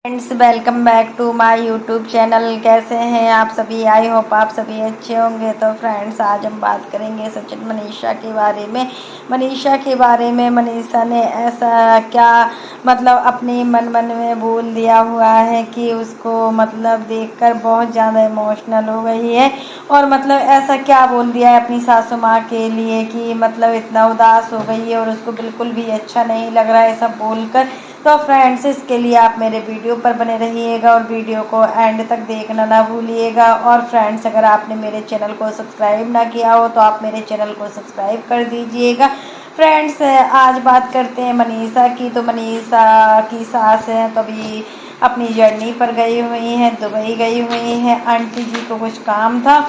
Friends, welcome back to my YouTube channel. कैसे हैं आप सभी? आई होप आप सभी अच्छे होंगे। तो फ्रेंड्स, आज हम बात करेंगे सचिन मनीषा के बारे में। मनीषा ने ऐसा क्या मतलब अपने मन में बोल दिया हुआ है कि उसको मतलब देखकर बहुत ज़्यादा इमोशनल हो गई है। और मतलब ऐसा क्या बोल दिया है अपनी सासू माँ के लिए कि मतलब इतना उदास हो गई है और उसको बिल्कुल भी अच्छा नहीं लग रहा है सब बोलकर। तो फ्रेंड्स, इसके लिए आप मेरे वीडियो पर बने रहिएगा और वीडियो को एंड तक देखना ना भूलिएगा। और फ्रेंड्स, अगर आपने मेरे चैनल को सब्सक्राइब ना किया हो तो आप मेरे चैनल को सब्सक्राइब कर दीजिएगा। फ्रेंड्स, आज बात करते हैं मनीषा की। तो मनीषा की सास है तो अभी अपनी जर्नी पर गई हुई हैं, दुबई गई हुई हैं। आंटी जी को कुछ काम था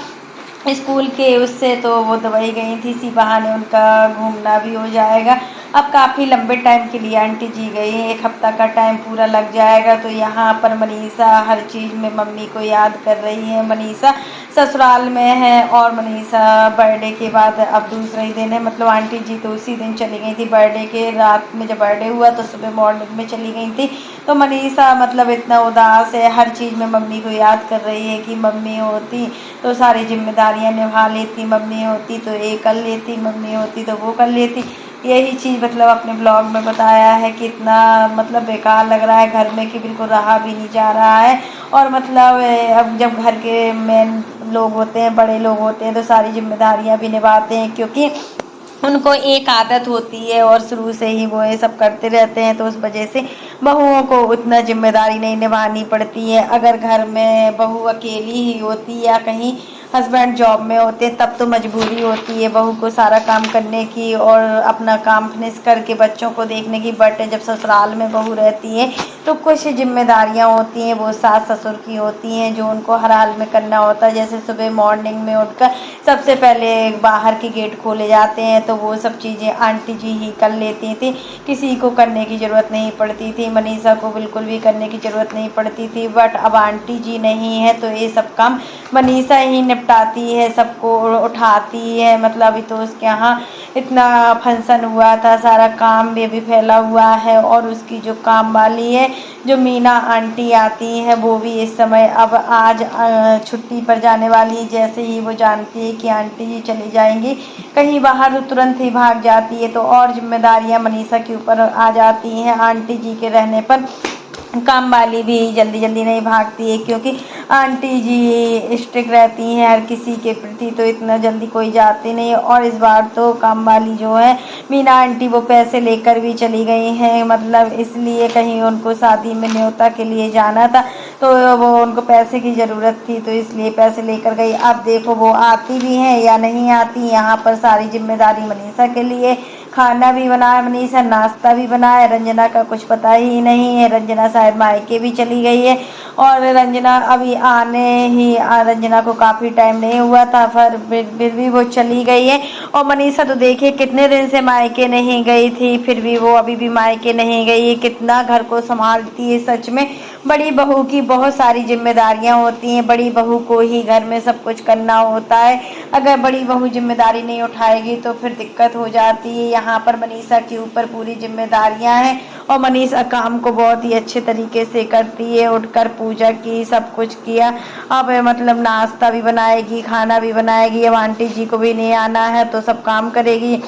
स्कूल के उससे, तो वो दुबई गई थी। इसी बहाने उनका घूमना भी हो जाएगा। अब काफ़ी लंबे टाइम के लिए आंटी जी गई हैं, 1 हफ्ता का टाइम पूरा लग जाएगा। तो यहाँ पर मनीषा हर चीज़ में मम्मी को याद कर रही है। मनीषा ससुराल में है और मनीषा बर्थडे के बाद अब दूसरा ही दिन है। मतलब आंटी जी तो उसी दिन चली गई थी, बर्थडे के रात में जब बर्थडे हुआ तो सुबह मॉर्निंग में चली गई थी। तो मनीषा मतलब इतना उदास है, हर चीज़ में मम्मी को याद कर रही है कि मम्मी होती तो सारी जिम्मेदारियां निभा लेती, मम्मी होती तो ये कर लेती, मम्मी होती तो वो कर लेती। यही चीज़ मतलब अपने ब्लॉग में बताया है कि इतना मतलब बेकार लग रहा है घर में कि बिल्कुल रहा भी नहीं जा रहा है। और मतलब अब जब घर के मेन लोग होते हैं, बड़े लोग होते हैं, तो सारी जिम्मेदारियां भी निभाते हैं, क्योंकि उनको एक आदत होती है और शुरू से ही वो ये सब करते रहते हैं। तो उस वजह से बहुओं को उतना जिम्मेदारी नहीं निभानी पड़ती है। अगर घर में बहू अकेली ही होती या कहीं हस्बैंड जॉब में होते तब तो मजबूरी होती है बहू को सारा काम करने की और अपना काम फिनिश करके बच्चों को देखने की। बट जब ससुराल में बहू रहती है तो कुछ जिम्मेदारियां होती हैं वो सास ससुर की होती हैं, जो उनको हर हाल में करना होता है। जैसे सुबह मॉर्निंग में उठकर सबसे पहले बाहर के गेट खोले जाते हैं, तो वो सब चीज़ें आंटी जी ही कर लेती थी, किसी को करने की ज़रूरत नहीं पड़ती थी। मनीषा को बिल्कुल भी करने की ज़रूरत नहीं पड़ती थी। बट अब आंटी जी नहीं है तो ये सब काम मनीषा ही निपटाती है, सबको उठाती है। मतलब अभी तो उसके यहाँ इतना फंक्शन हुआ था, सारा काम भी अभी फैला हुआ है। और उसकी जो काम वाली है, जो मीना आंटी आती है, वो भी इस समय अब आज छुट्टी पर जाने वाली है। जैसे ही वो जानती है कि आंटी जी चली जाएंगी कहीं बाहर तो तुरंत ही भाग जाती है। तो और जिम्मेदारियां मनीषा के ऊपर आ जाती हैं। आंटी जी के रहने पर काम वाली भी जल्दी जल्दी नहीं भागती है, क्योंकि आंटी जी स्ट्रिक्ट रहती हैं हर किसी के प्रति, तो इतना जल्दी कोई जाती नहीं है। और इस बार तो काम वाली जो है मीना आंटी, वो पैसे लेकर भी चली गई हैं। मतलब इसलिए कहीं उनको शादी में न्योता के लिए जाना था तो वो उनको पैसे की ज़रूरत थी, तो इसलिए पैसे लेकर गई। अब देखो वो आती भी हैं या नहीं आती, यहाँ पर सारी जिम्मेदारी मनीषा के लिए। खाना भी बनाया मनीषा, नाश्ता भी बनाया। रंजना का कुछ पता ही नहीं है, रंजना शायद मायके भी चली गई है। और रंजना अभी रंजना को काफ़ी टाइम नहीं हुआ था, फिर भी वो चली गई है। और मनीषा तो देखिए कितने दिन से मायके नहीं गई थी, फिर भी वो अभी भी मायके नहीं गई है। कितना घर को संभालती है सच में। बड़ी बहू की बहुत सारी जिम्मेदारियां होती हैं, बड़ी बहू को ही घर में सब कुछ करना होता है। अगर बड़ी बहू जिम्मेदारी नहीं उठाएगी तो फिर दिक्कत हो जाती है। यहाँ पर मनीषा के ऊपर पूरी जिम्मेदारियां हैं और मनीषा काम को बहुत ही अच्छे तरीके से करती है। उठकर पूजा की, सब कुछ किया। अब मतलब नाश्ता भी बनाएगी, खाना भी बनाएगी। अब आंटी जी को भी नहीं आना है तो सब काम करेगी।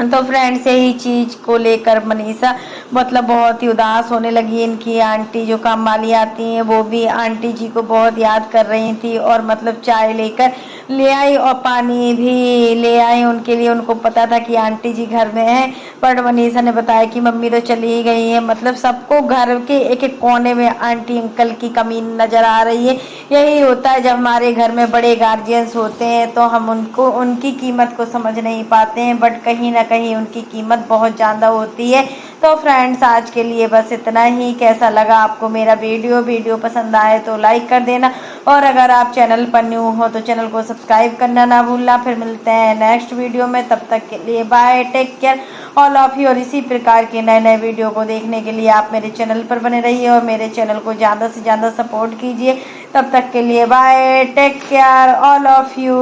तो फ्रेंड्स, यही चीज़ को लेकर मनीषा मतलब बहुत ही उदास होने लगी। इनकी आंटी जो काम वाली आती हैं वो भी आंटी जी को बहुत याद कर रही थी और मतलब चाय लेकर ले आई और पानी भी ले आई उनके लिए। उनको पता था कि आंटी जी घर में है, पर मनीषा ने बताया कि मम्मी तो चली ही गई है। मतलब सबको घर के एक एक कोने में आंटी अंकल की कमी नज़र आ रही है। यही होता है जब हमारे घर में बड़े गार्जियंस होते हैं तो हम उनको उनकी कीमत को समझ नहीं पाते हैं, बट कहीं ना कहीं उनकी कीमत बहुत ज़्यादा होती है। तो फ्रेंड्स, आज के लिए बस इतना ही। कैसा लगा आपको मेरा वीडियो पसंद आए तो लाइक कर देना, और अगर आप चैनल पर न्यू हो तो चैनल को सब्सक्राइब करना ना भूलना। फिर मिलते हैं नेक्स्ट वीडियो में, तब तक के लिए bye, take care all of you. और इसी प्रकार के नए नए वीडियो को देखने के लिए आप मेरे चैनल पर बने रहिए और मेरे चैनल को ज़्यादा से ज़्यादा सपोर्ट कीजिए। तब तक के लिए bye, take care all of you.